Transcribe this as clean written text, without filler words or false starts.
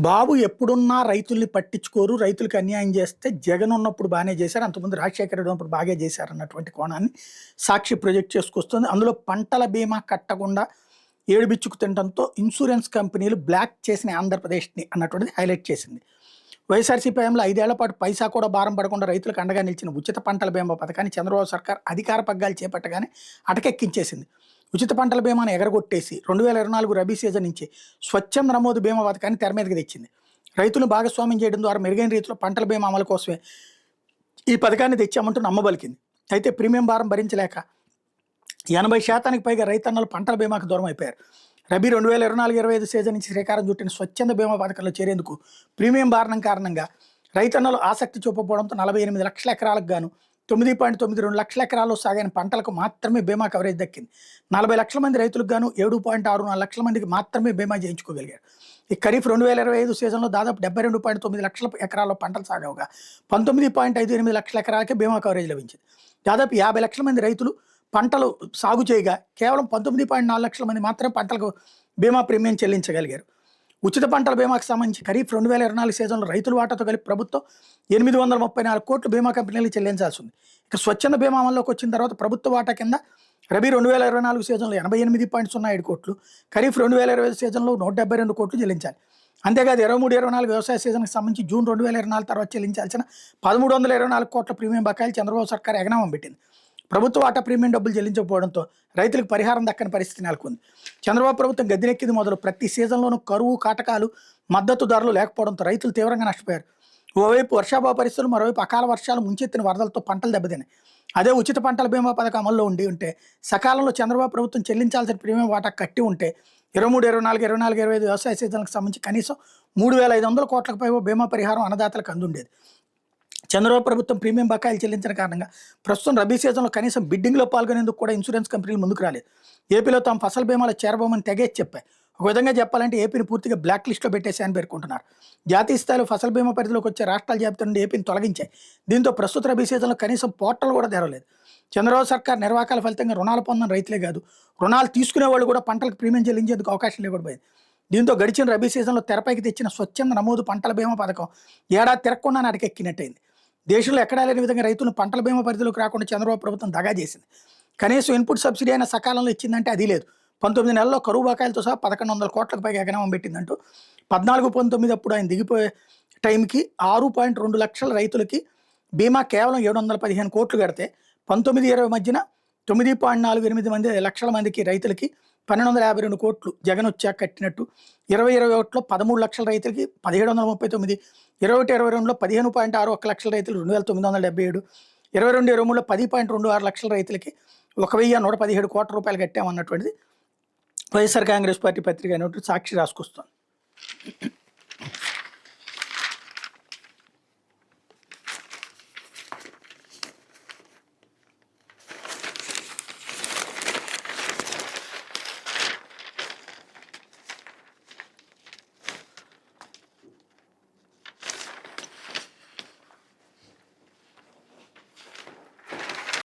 బాబు ఎప్పుడున్నా రైతుల్ని పట్టించుకోరు. రైతులకి అన్యాయం చేస్తే జగన్ ఉన్నప్పుడు బానే చేశారు. అంతకుముందు రాజశేఖర రెడ్డి ఉన్నప్పుడు బాగే చేశారన్నటువంటి కోణాన్ని సాక్షి ప్రొజెక్ట్ చేసుకొస్తుంది. అందులో పంటల బీమా కట్టకుండా ఏడుబిచ్చుకు తినడంతో ఇన్సూరెన్స్ కంపెనీలు బ్లాక్ చేసిన ఆంధ్రప్రదేశ్‌ని అన్నటువంటిది హైలైట్ చేసింది. వైఎస్ఆర్‌సీపీ హయాంలో 5 ఏళ్ల పాటు పైసా కూడా భారం పడకుండా రైతులకు అండగా నిలిచిన ఉచిత పంటల బీమా పథకాన్ని చంద్రబాబు సర్కార్ అధికార పగ్గాలు చేపట్టగానే అటకెక్కించేసింది. ఉచిత పంటల బీమాను ఎగరగొట్టేసి 2024 రబీ సీజన్ నుంచి స్వచ్ఛంద నమోదు బీమా పథకాన్ని తెర మీదకి తెచ్చింది. రైతులను భాగస్వామ్యం చేయడం ద్వారా మెరుగైన రీతిలో పంటల బీమా అమలు కోసమే ఈ పథకాన్ని తెచ్చామంటూ నమ్మబలికింది. అయితే ప్రీమియం భారం భరించలేక 80% పైగా రైతన్నలు పంటల బీమాకు దూరం అయిపోయారు. రబీ 2024-25 సీజన్ నుంచి శ్రీకారం చుట్టిన స్వచ్ఛంద బీమా పథకంలో చేరేందుకు ప్రీమియం భారం కారణంగా రైతన్నలు ఆసక్తి చూపకపోవడంతో 48 లక్షల ఎకరాలకు గాను 9.92 లక్షల ఎకరాల్లో సాగైన పంటలకు మాత్రమే బీమా కవరేజ్ దక్కింది. 40 లక్షల మంది రైతులకు గాను 7.64 లక్షల మందికి మాత్రమే బీమా చేయించుకోగలిగారు. ఈ ఖరీఫ్ 2025 సీజన్లో దాదాపు 72.9 లక్షల ఎకరాల్లో పంటలు సాగవుగా 19.58 లక్షల ఎకరాలకే బీమా కవరేజ్ లభించింది. దాదాపు 50 లక్షల మంది రైతులు పంటలు సాగు చేయగా కేవలం 19.4 లక్షల మంది మాత్రమే పంటలకు బీమా ప్రీమియం చెల్లించగలిగారు. ఉచిత పంటల బీమాకు సంబంధించి ఖరీఫ్ 2024 సీజన్లో రైతుల వాటాతో కలిపి ప్రభుత్వం 834 కోట్లు బీమా కంపెనీలకు చెల్లించాల్సి ఉంది. ఇక స్వచ్ఛంద బీమా అమల్లోకి వచ్చిన తర్వాత ప్రభుత్వ వాటా కింద రబీ 2024 సీజన్లో 88.07 కోట్లు, ఖరీఫ్ 2025 సీజన్లో 172 కోట్లు చెల్లించాలి. అంతేకాదు 23-24 వ్యవసాయ సీజన్కి సంబంధించి జూన్ 2024 తర్వాత చెల్లించాల్సిన 1324 కోట్ల ప్రీమియం బకాయిలు చంద్రబాబు సర్కార్ ఎగనామం పెట్టింది. ప్రభుత్వ వాటా ప్రీమియం డబ్బులు చెల్లించకపోవడంతో రైతులకు పరిహారం దక్కని పరిస్థితి నెలకొంది. చంద్రబాబు ప్రభుత్వం గద్దెనెక్కింది మొదలు ప్రతి సీజన్లోనూ కరువు కాటకాలు, మద్దతు ధరలు లేకపోవడంతో రైతులు తీవ్రంగా నష్టపోయారు. ఓవైపు వర్షాభావ పరిస్థితులు, మరోవైపు అకాల వర్షాలు, ముంచెత్తిన వరదలతో పంటలు దెబ్బతిన్నాయి. అదే ఉచిత పంటల బీమా పథకం అమల్లో ఉంటే సకాలంలో చంద్రబాబు ప్రభుత్వం చెల్లించాల్సిన ప్రీమియం వాటా కట్టి ఉంటే 23-24-25 వ్యవసాయ సీజన్లకు సంబంధించి కనీసం 3,500 కోట్లకు పైగా బీమా పరిహారం అన్నదాతలకు అందుండేది. చంద్రబాబు ప్రభుత్వం ప్రీమియం బకాయిలు చెల్లించిన కారణంగా ప్రస్తుతం రబీ సీజన్లో కనీసం బిడ్డింగ్లో పాల్గొనేందుకు కూడా ఇన్సూరెన్స్ కంపెనీలు ముందుకు రాలేదు. ఏపీలో తాము ఫసల్ బీమాలో చేరబోమని తెగేసి చెప్పాయి. ఒక విధంగా చెప్పాలంటే ఏపీని పూర్తిగా బ్లాక్ లిస్ట్లో పెట్టేశాయని పేర్కొంటున్నారు. జాతీయ స్థాయిలో ఫసల్ బీమా పరిధిలోకి వచ్చే రాష్ట్రాల జాబితా నుండి ఏపీని తొలగించాయి. దీంతో ప్రస్తుత రబీ సీజన్లో కనీసం పోర్టల్ కూడా తెరవలేదు. చంద్రబాబు సర్కార్ నిర్వాహకాల ఫలితంగా రుణాలు పొందని రైతులే కాదు, రుణాలు తీసుకునే వాళ్ళు కూడా పంటలకు ప్రీమియం చెల్లించేందుకు అవకాశం లేకపోయింది. దీంతో గడిచిన రబీ సీజన్లో తెరపైకి తెచ్చిన స్వచ్ఛంద నమోదు పంటల బీమా పథకం ఏడాది తిరగకుండా అటకెక్కినట్టయింది. దేశంలో ఎక్కడా లేని విధంగా రైతులను పంటల బీమా పరిధిలోకి రాకుండా చంద్రబాబు ప్రభుత్వం దగా చేసింది. కనీసం ఇన్పుట్ సబ్సిడీ అయినా సకాలంలో ఇచ్చిందంటే అది లేదు. 19 నెలల్లో కరువు బకాయిలతో సహా 1,100 కోట్లకు పైగా ఎగనామం పెట్టిందంటూ 14-19 అప్పుడు ఆయన దిగిపోయే టైంకి 6.2 లక్షల రైతులకి బీమా కేవలం 715 కోట్లు కడితే 19-20 మధ్యన 9.48 లక్షల మందికి రైతులకి 1,252 కోట్లు జగన్ వచ్చాక కట్టినట్టు, 2021లో 13 లక్షల రైతులకి 1,739, 21-22లో 15.61 లక్షల రైతులు 2,977, 22-23లో 10.26 లక్షల రైతులకి 1,117 కోట్ల రూపాయలు కట్టామన్నటువంటిది వైఎస్ఆర్ కాంగ్రెస్ పార్టీ పత్రిక అయినట్టు సాక్షి రాసుకొస్తుంది.